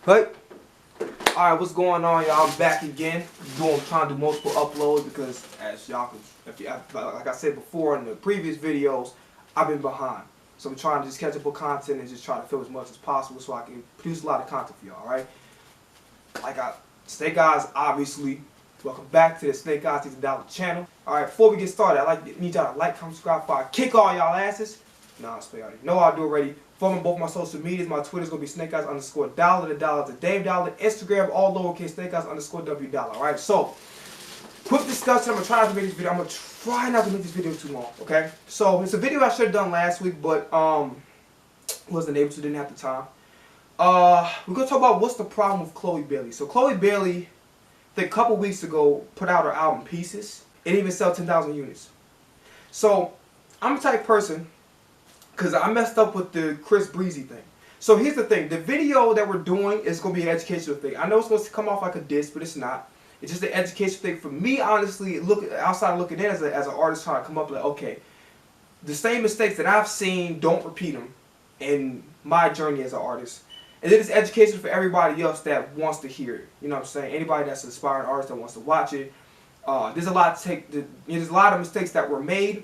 But alright, what's going on, y'all? I'm back again. I'm trying to do multiple uploads because, as y'all can, like I said before in the previous videos, I've been behind. So I'm trying to just catch up with content and just try to film as much as possible so I can produce a lot of content for y'all, right? Snake Eyes, obviously. Welcome back to the Snake Eyes $10 channel. Alright, before we get started, need y'all to like, comment, subscribe before I kick all y'all asses. Nah, I already know I do already. Follow me on both my social medias. My Twitter's gonna be SnakeEyes_dollar. The dollar's a Dame Dollar. Instagram, all lowercase, SnakeEyes_W dollar. Alright, so quick discussion. I'm gonna try not to make this video. I'm gonna try not to make this video too long. Okay? So it's a video I should have done last week, but wasn't able to, didn't have the time. We're gonna talk about what's the problem with Chloe Bailey. So Chloe Bailey, I think a couple weeks ago, put out her album Pieces. It even sold 10,000 units. So I'm the type of person, because I messed up with the Chris Breezy thing. So here's the thing. The video that we're doing is going to be an educational thing. I know it's going to come off like a diss, but it's not. It's just an educational thing. For me, honestly, outside looking in as an artist trying to come up like, okay, the same mistakes that I've seen, don't repeat them in my journey as an artist. And then it's education for everybody else that wants to hear it. You know what I'm saying? Anybody that's an aspiring artist that wants to watch it. There's a lot of mistakes that were made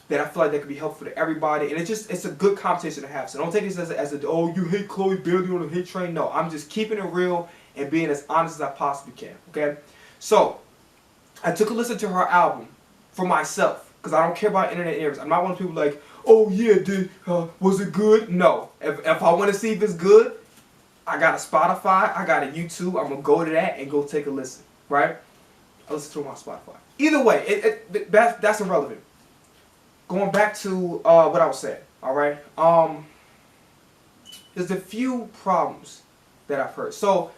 that I feel like that could be helpful to everybody, and it's a good competition to have. So don't take this as a oh, you hate Chloe Bailey on the hate train. No, I'm just keeping it real and being as honest as I possibly can. Okay, so I took a listen to her album for myself because I don't care about internet ears. I'm not one of those people like, oh yeah, was it good? No, if I want to see if it's good, I got a Spotify, I got a YouTube. I'm gonna go to that and go take a listen. Right? I listen to it on Spotify. Either way, that's irrelevant. Going back to what I was saying, alright? There's a few problems that I've heard. So,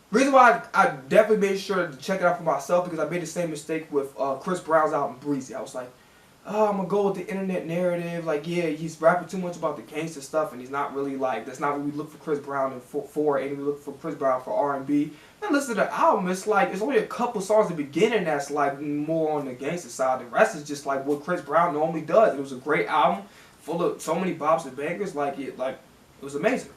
reason why I definitely made sure to check it out for myself, because I made the same mistake with Chris Brown's album, Breezy. I was like, oh, I'm going to go with the internet narrative. Like, yeah, he's rapping too much about the gangster stuff, and he's not really like, that's not what we look for Chris Brown for, and we look for Chris Brown for R&B. And listen to the album, it's like, it's only a couple songs at the beginning that's like more on the gangster side. The rest is just like what Chris Brown normally does. It was a great album, full of so many bops and bangers, it was amazing.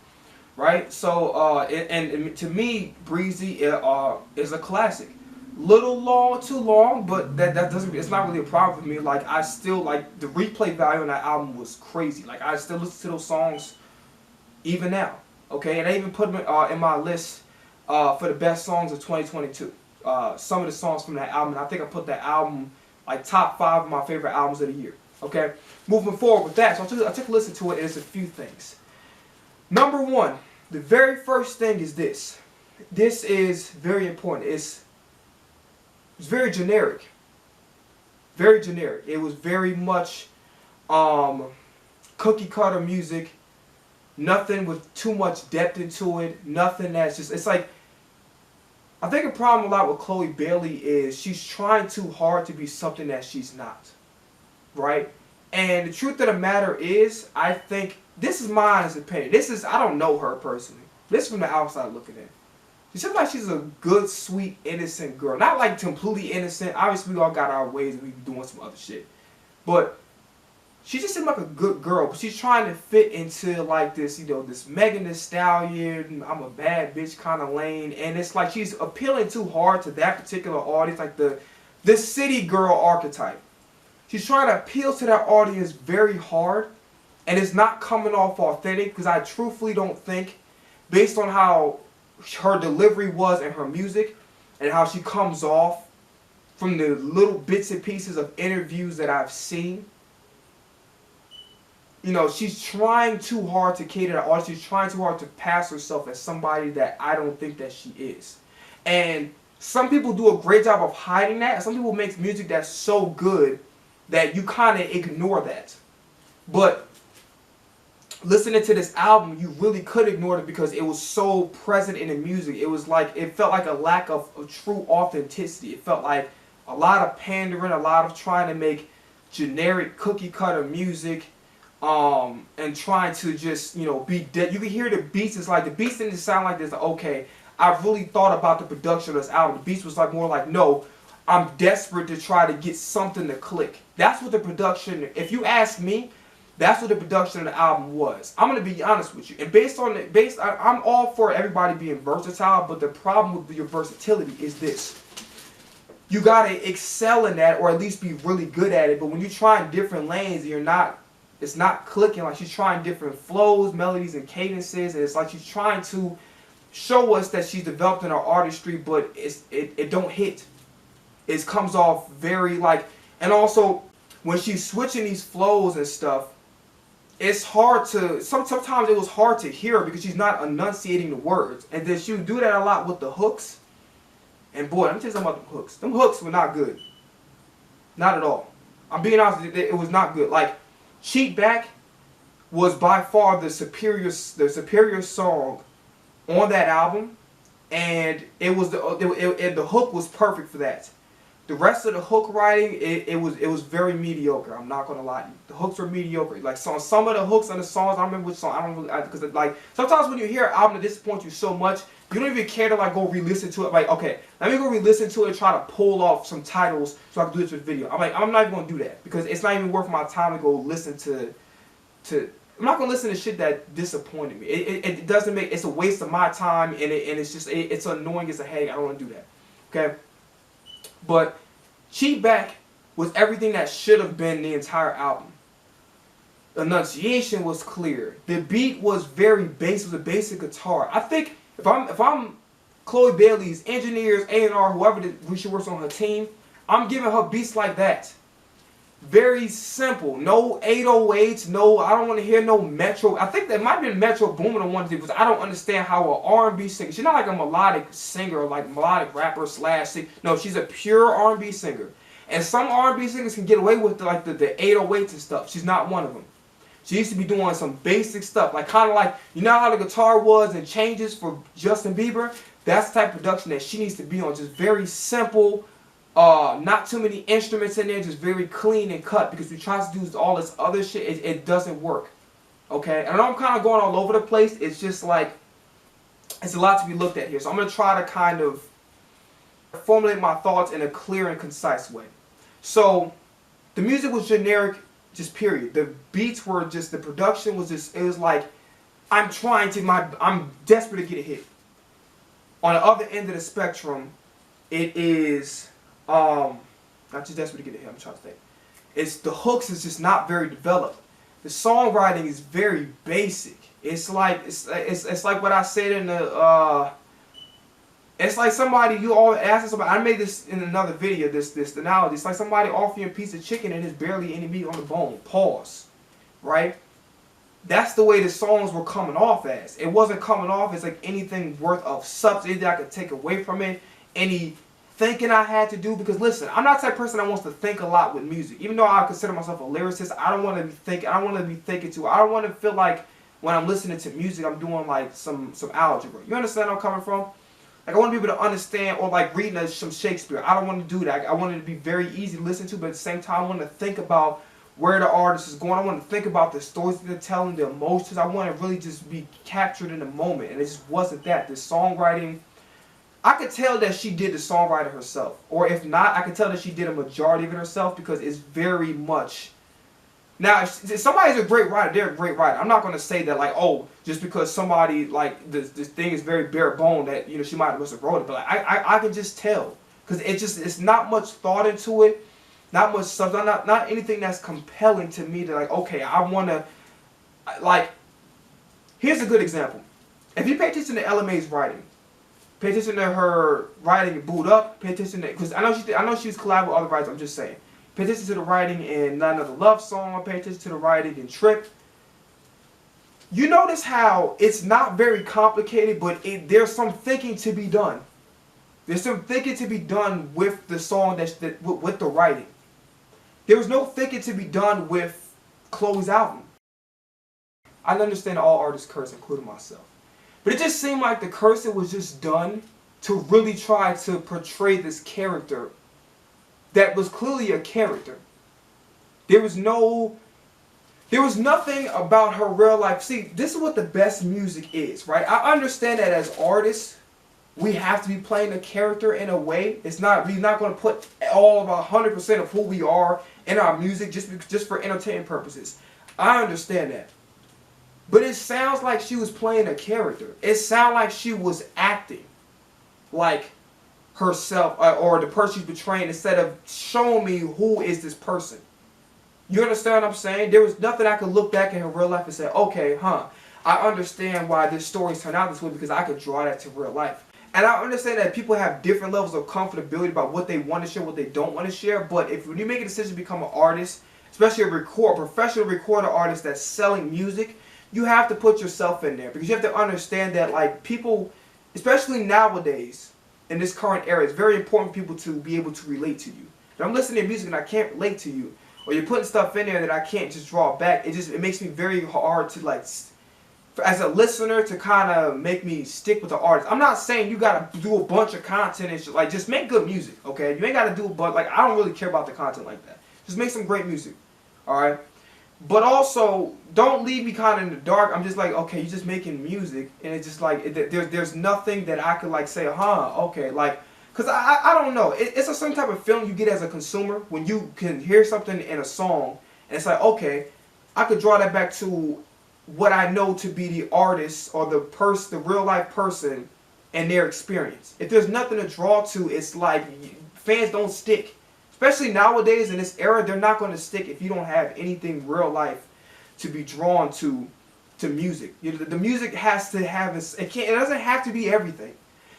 Right? So, and to me, Breezy is a classic. Little long, too long, but that doesn't, it's not really a problem for me. Like, I still, like, the replay value on that album was crazy. Like, I still listen to those songs even now. Okay? And I even put them in my list for the best songs of 2022. Some of the songs from that album, and I think I put that album like top 5 of my favorite albums of the year. Okay, moving forward with that, so I took a listen to it, and it's a few things. Number one, the very first thing is this. This is very important. It's very generic. Very generic. It was very much cookie cutter music. Nothing with too much depth into it. Nothing that's just, it's like, I think a problem a lot with Chloe Bailey is she's trying too hard to be something that she's not. Right? And the truth of the matter is, I think, this is my honest opinion. I don't know her personally. This is from the outside looking in. She seems like she's a good, sweet, innocent girl. Not like completely innocent. Obviously, we all got our ways and we be doing some other shit. But she just seems like a good girl, but she's trying to fit into like this, this Megan Thee Stallion, I'm a bad bitch kind of lane, and it's like she's appealing too hard to that particular audience, like the city girl archetype. She's trying to appeal to that audience very hard, and it's not coming off authentic, because I truthfully don't think, based on how her delivery was in her music, and how she comes off from the little bits and pieces of interviews that I've seen, she's trying too hard to cater to the audience. She's trying too hard to pass herself as somebody that I don't think that she is. And some people do a great job of hiding that. Some people make music that's so good that you kind of ignore that. But listening to this album, you really could ignore it because it was so present in the music. It was like, it felt like a lack of true authenticity. It felt like a lot of pandering, a lot of trying to make generic cookie cutter music. And trying to just, be dead. You can hear the beats. It's like the beats didn't sound like this. Okay, I really thought about the production of this album. The beats was like more like, no, I'm desperate to try to get something to click. That's what the production. If you ask me, That's what the production of the album was. I'm gonna be honest with you, and I'm all for everybody being versatile, but the problem with your versatility is this: you gotta excel in that, or at least be really good at it. But when you're trying different lanes, it's not clicking. Like, she's trying different flows, melodies, and cadences, and it's like she's trying to show us that she's developed in her artistry, but it don't hit. It comes off very like, and also when she's switching these flows and stuff, it's hard to, sometimes it was hard to hear her because she's not enunciating the words. And then she would do that a lot with the hooks. And boy, let me tell you something about them hooks. Them hooks were not good. Not at all. I'm being honest with you, it was not good. Like, Cheat Back was by far the superior song on that album. And it was the hook was perfect for that. The rest of the hook writing, it was very mediocre. I'm not gonna lie to you. The hooks were mediocre. Like, so some of the hooks on the songs, I remember which song. I don't really, because like sometimes when you hear an album that disappoints you so much, you don't even care to like go re-listen to it. Like, okay, let me go re-listen to it and try to pull off some titles so I can do this with video. I'm like, I'm not even gonna do that because it's not even worth my time to go listen to. I'm not gonna listen to shit that disappointed me. It doesn't make. It's a waste of my time, and it's just it's annoying as a headache. I don't want to do that. Okay. But Cheat Back was everything that should have been the entire album. The enunciation was clear. The beat was very basic. It was a basic guitar. I think if I'm Chloe Bailey's engineers, A&R, whoever she works on her team, I'm giving her beats like that. Very simple. No 808s. No, I don't want to hear no Metro. I think that might be Metro Boomin on one of these, because I don't understand how an R&B singer. She's not like a melodic singer or like melodic rapper slash singer. No, she's a pure R&B singer. And some R&B singers can get away with the 808s and stuff. She's not one of them. She used to be doing some basic stuff, like kind of like, you know how the guitar was and Changes for Justin Bieber? That's the type of production that she needs to be on. Just very simple. Not too many instruments in there, just very clean and cut, because we try to do all this other shit, it doesn't work. Okay? And I know I'm kind of going all over the place. It's just like, it's a lot to be looked at here. So I'm going to try to kind of formulate my thoughts in a clear and concise way. So, the music was generic, just period. The beats were just, the production was just, it was like, I'm desperate to get a hit. On the other end of the spectrum, it is, not just desperate to get a hit, I'm trying to think. It's, the hooks is just not very developed. The songwriting is very basic. It's like, it's like what I said in the, it's like somebody, you all asking somebody, I made this in another video, this analogy. It's like somebody offering you a piece of chicken and there's barely any meat on the bone. Pause. Right? That's the way the songs were coming off as. It wasn't coming off as like anything worth of substance that I could take away from it. Any thinking I had to do. Because listen, I'm not the type of person that wants to think a lot with music. Even though I consider myself a lyricist, I don't want to be thinking, I don't want to be thinking too. I don't want to feel like when I'm listening to music, I'm doing like some algebra. You understand where I'm coming from? Like, I want to be able to understand, or like reading some Shakespeare. I don't want to do that. I want it to be very easy to listen to, but at the same time, I want to think about where the artist is going. I want to think about the stories that they're telling, the emotions. I want to really just be captured in the moment, and it just wasn't that. The songwriting, I could tell that she did the songwriting herself, or if not, I could tell that she did a majority of it herself, because it's very much. Now, if somebody's a great writer, they're a great writer. I'm not going to say that, like, oh, just because somebody, like, this thing is very bare bone that, you know, she might have wrote it. But like, I can just tell. Because it's not much thought into it. Not much stuff. Not anything that's compelling to me to, like, okay, I want to, like, here's a good example. If you pay attention to LMA's writing, pay attention to her writing in Boot Up, pay attention to, because I know she's collabed with other writers, I'm just saying. Pay attention to the writing in Not Another Love Song. Pay attention to the writing in Trip. You notice how it's not very complicated, but there's some thinking to be done. There's some thinking to be done with the song, with the writing. There was no thinking to be done with Chloe's album. I understand all artists curse, including myself. But it just seemed like the cursing was just done to really try to portray this character that was clearly a character. There was nothing about her real life. See, this is what the best music is, right? I understand that as artists, we have to be playing a character in a way. We're not going to put all of 100% of who we are in our music just for entertainment purposes. I understand that. But it sounds like she was playing a character. It sounds like she was acting like herself or the person she's portraying instead of showing me who is this person. You understand what I'm saying? There was nothing I could look back in her real life and say, okay, I understand why this story's turned out this way because I could draw that to real life. And I understand that people have different levels of comfortability about what they want to share, what they don't want to share. But if when you make a decision to become an artist, especially a professional recorder artist that's selling music, you have to put yourself in there because you have to understand that like people, especially nowadays in this current era, it's very important for people to be able to relate to you. If I'm listening to music and I can't relate to you, or you're putting stuff in there that I can't just draw back, it makes me very hard to like, as a listener, to kind of make me stick with the artist. I'm not saying you gotta do a bunch of content and shit. Like, just make good music, okay? You ain't gotta do a bunch. Like, I don't really care about the content like that. Just make some great music, all right? But also, don't leave me kind of in the dark. I'm just like, okay, you're just making music, and it's just like there's nothing that I could like say, okay, like, cause I don't know. It's a certain type of feeling you get as a consumer when you can hear something in a song, and it's like, okay, I could draw that back to what I know to be the artist or the real life person and their experience. If there's nothing to draw to, it's like fans don't stick. Especially nowadays in this era, they're not going to stick if you don't have anything real life to be drawn to music. You know, the music has to have this. It doesn't have to be everything,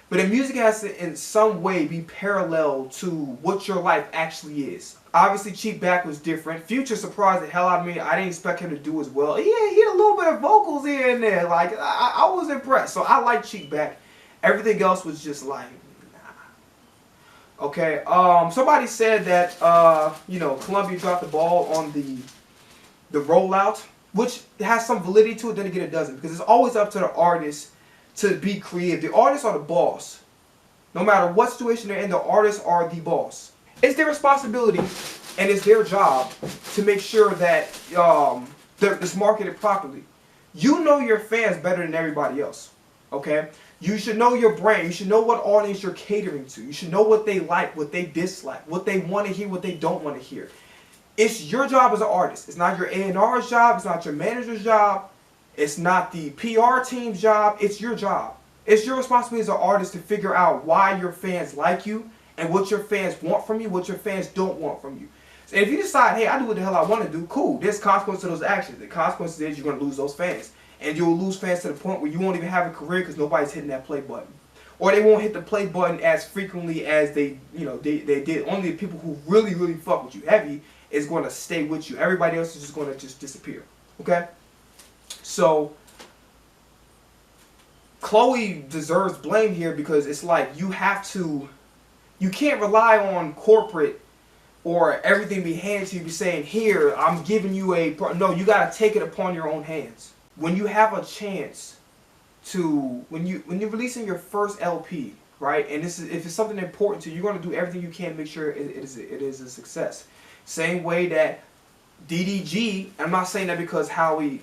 but the music has to in some way be parallel to what your life actually is. Obviously, Cheap Back was different. Future surprised the hell out of me. I didn't expect him to do as well. Yeah, he had a little bit of vocals here and there. Like, I was impressed. So I like Cheap Back. Everything else was just like, nah. Okay. Somebody said that, you know, Columbia dropped the ball on the rollout, which has some validity to it. Then again, it doesn't, because it's always up to the artist to be creative. The artists are the boss. No matter what situation they're in, the artists are the boss. It's their responsibility and it's their job to make sure that it's marketed properly. You know your fans better than everybody else, okay? You should know your brand. You should know what audience you're catering to. You should know what they like, what they dislike, what they want to hear, what they don't want to hear. It's your job as an artist. It's not your A&R's job. It's not your manager's job. It's not the PR team's job. It's your job. It's your responsibility as an artist to figure out why your fans like you and what your fans want from you, what your fans don't want from you. And if you decide, hey, I do what the hell I want to do, cool. There's consequences to those actions. The consequences is you're going to lose those fans. And you'll lose fans to the point where you won't even have a career because nobody's hitting that play button. Or they won't hit the play button as frequently as they did. Only the people who really, really fuck with you heavy is going to stay with you. Everybody else is just going to just disappear. Okay? So, Chloe deserves blame here because it's like you can't rely on corporate or everything be handed to you, be saying, here, I'm giving you no, you got to take it upon your own hands. When you have a chance to, when you're releasing your first LP, right, and if it's something important to you, you're going to do everything you can to make sure it is a success. Same way that DDG, I'm not saying that because Hallie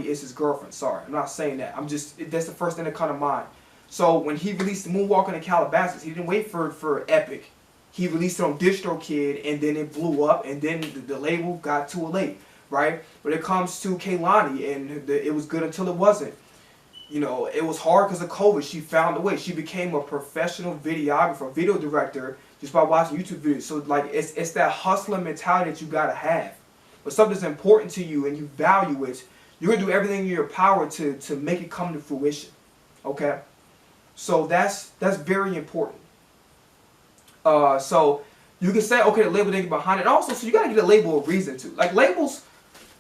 is his girlfriend, sorry, I'm not saying that. That's the first thing that comes to mind. So when he released the Moonwalking in Calabasas, he didn't wait for Epic. He released it on DistroKid, and then it blew up, and then the label got too late, right? When it comes to Kehlani, and it was good until it wasn't. You know, it was hard because of COVID. She found a way. She became a professional videographer, video director, just by watching YouTube videos. So, like, it's that hustler mentality that you got to have. But something's important to you and you value it, you're going to do everything in your power to make it come to fruition, okay? So that's very important. So you can say, okay, the label didn't get behind it. Also, so you got to get a label a reason to. Like, labels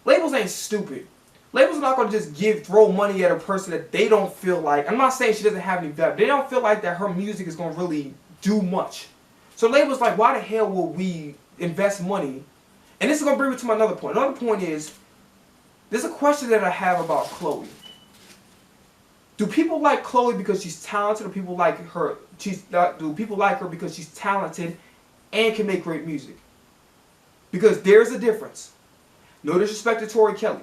ain't stupid. Labels are not going to just throw money at a person that they don't feel like. I'm not saying she doesn't have any value. They don't feel like that her music is going to really do much. So labels like, why the hell will we invest money? And this is going to bring me to my another point. Another point is, there's a question that I have about Chloe. Do people like Chloe because she's talented, or people like her? Do people like her because she's talented and can make great music? Because there's a difference. No disrespect to Tori Kelly.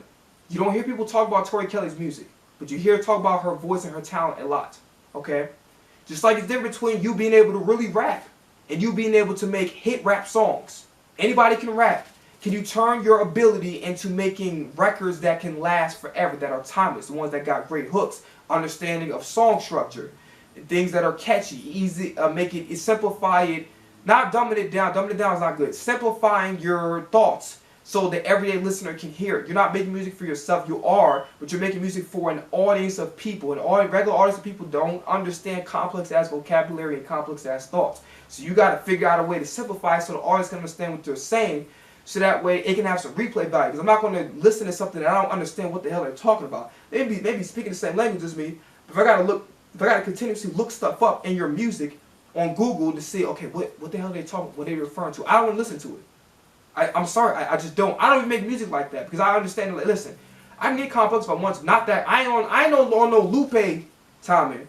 You don't hear people talk about Tori Kelly's music, but you hear her talk about her voice and her talent a lot. Okay? Just like it's different between you being able to really rap and you being able to make hit rap songs. Anybody can rap. Can you turn your ability into making records that can last forever, that are timeless, the ones that got great hooks, understanding of song structure, things that are catchy, easy, make it, simplify it, not dumbing it down. Dumbing it down is not good. Simplifying your thoughts so the everyday listener can hear it. You're not making music for yourself, you are, but you're making music for an audience of people. An regular audience of people don't understand complex-ass vocabulary and complex-ass thoughts. So you got to figure out a way to simplify it so the audience can understand what you're saying, so that way it can have some replay value. Because I'm not going to listen to something that I don't understand what the hell they're talking about. They may be speaking the same language as me, but if I got to continuously look stuff up in your music on Google to see, okay, what the hell are they talking, what they referring to, I don't want to listen to it. I'm sorry, I just don't. I don't even make music like that because I understand. Like, listen, I can get complex if I want to. Not that I ain't on no Lupe timing,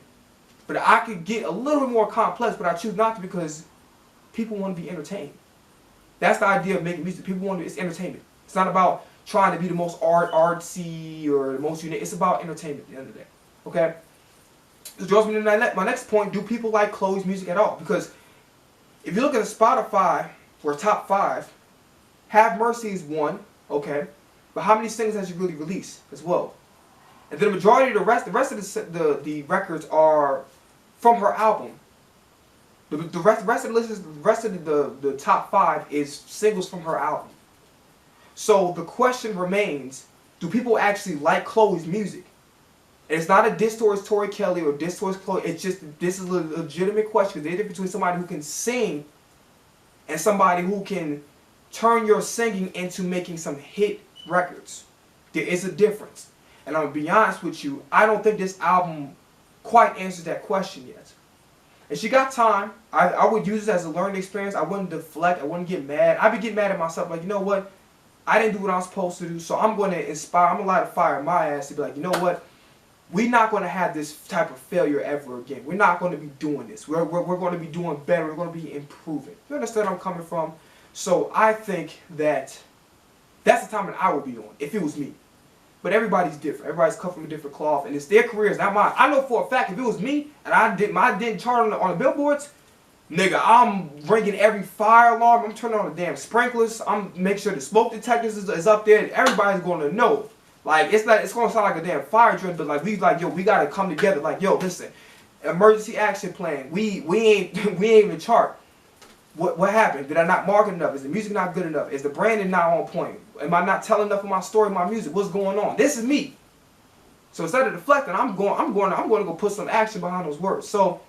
but I could get a little bit more complex. But I choose not to because people want to be entertained. That's the idea of making music. People want to. It's entertainment. It's not about trying to be the most artsy or the most unique. It's about entertainment at the end of the day. Okay. This draws me to my next point. Do people like Chloe's music at all? Because if you look at the Spotify for top 5. Have Mercy is one, okay, but how many singles has she really released as well? And then the majority of the rest of the records are from her album. The rest of the top 5 is singles from her album. So the question remains: do people actually like Chloe's music? And it's not a diss towards Tori Kelly or diss towards Chloe. It's just this is a legitimate question. There's a difference between somebody who can sing and somebody who can turn your singing into making some hit records. There is a difference. And I'm going to be honest with you, I don't think this album quite answers that question yet. If she got time, I would use this as a learning experience. I wouldn't deflect. I wouldn't get mad. I'd be getting mad at myself like, you know what? I didn't do what I'm supposed to do, so I'm going to inspire. I'm going to light a fire in my ass to be like, you know what? We're not going to have this type of failure ever again. We're not going to be doing this. We're going to be doing better. We're going to be improving. You understand where I'm coming from? So I think that that's the time that I would be on if it was me. But everybody's different. Everybody's cut from a different cloth, and it's their careers, not mine. I know for a fact if it was me and I didn't chart on the billboards, nigga, I'm ringing every fire alarm. I'm turning on the damn sprinklers. I'm making sure the smoke detectors is up there, and everybody's going to know. Like it's going to sound like a damn fire drill, but like we gotta come together. Like, yo, listen, emergency action plan. We ain't even chart. What happened? Did I not market enough? Is the music not good enough? Is the branding not on point? Am I not telling enough of my story, my music? What's going on? This is me. So instead of deflecting, I'm going to go put some action behind those words. So,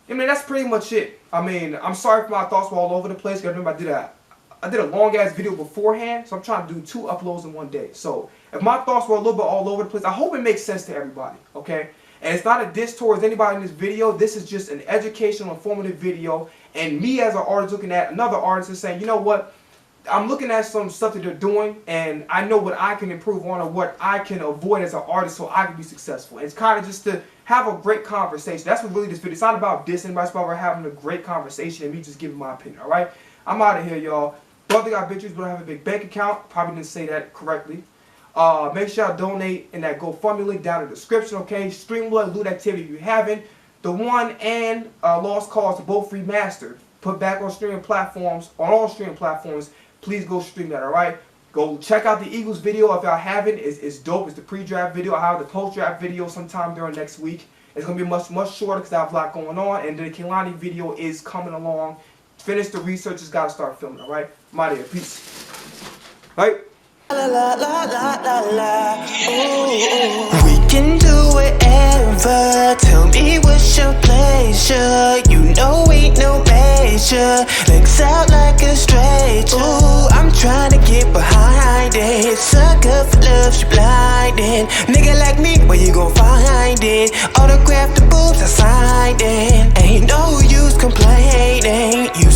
I mean, that's pretty much it. I mean, I'm sorry if my thoughts were all over the place. Remember, I did a long ass video beforehand, so I'm trying to do 2 uploads in one day. So if my thoughts were a little bit all over the place, I hope it makes sense to everybody. Okay. And it's not a diss towards anybody in this video. This is just an educational, informative video. And me as an artist looking at another artist and saying, you know what? I'm looking at some stuff that they're doing, and I know what I can improve on or what I can avoid as an artist so I can be successful. And it's kind of just to have a great conversation. That's what really this video is. It's not about dissing, but it's about having a great conversation and me just giving my opinion, all right? I'm out of here, y'all. Brother got bitches, but I have a big bank account. Probably didn't say that correctly. Make sure y'all donate in that GoFundMe link down in the description, okay? Streamlabs, loot activity if you haven't. The One and Lost Cause are both remastered. Put back on streaming platforms, on all streaming platforms. Please go stream that, alright? Go check out the Eagles video if y'all haven't. It's dope. It's the pre-draft video. I have the post-draft video sometime during next week. It's going to be much shorter because I have a lot going on. And the Kehlani video is coming along. Finish the research. Just got to start filming, alright? I'm out of here. Peace. Right? La, la, la, la, la, la. Ooh. We can do whatever. Tell me what's your pleasure. You know ain't no measure. Legs out like a stretcher. Ooh, I'm trying to get behind it. Sucker for love, she blinding. Nigga like me, where you gon' find it? Autograph the boobs, I signed it. Ain't no use complaining. You